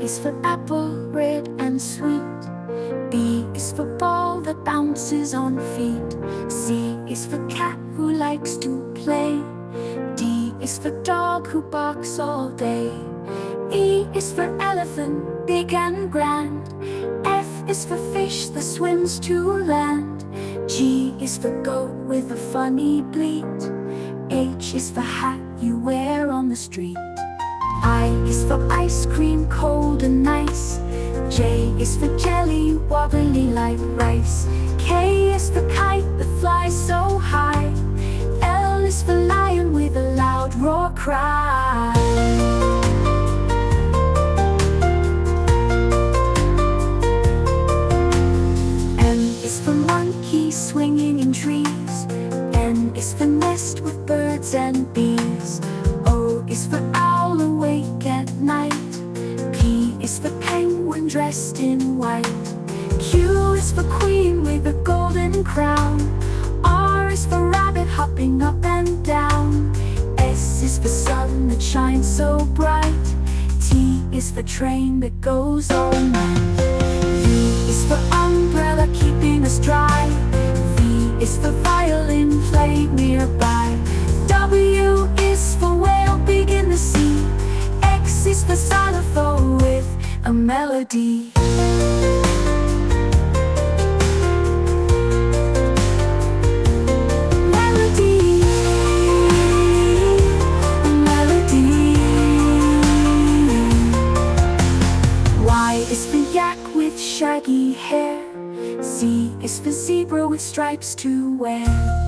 is for apple, red and sweet. B is for ball that bounces on feet. C is for cat who likes to play. D is for dog who barks all day. E is for elephant, big and grand. F is for fish that swims to land. G is for goat with a funny bleat. H is for hat you wear on the street. I is for ice cream, cold and nice. J is for jelly, wobbly like rice. K is for kite that flies so high. L is for lion with a loud roar cry. M is for monkey swinging in trees. N is for nest with birds and bees. O is for owl awake at night. P is for penguin dressed in white. Q is for queen with a golden crown. R is for rabbit hopping up and down. S is for sun that shines so bright. T is for train that goes all night. U is for umbrella keeping us dry. V is for violin played nearby. W is for whale big in the sea. X is for xylophone with a melody. Melody, melody. Y is for yak with shaggy hair. Z is for zebra with stripes to wear.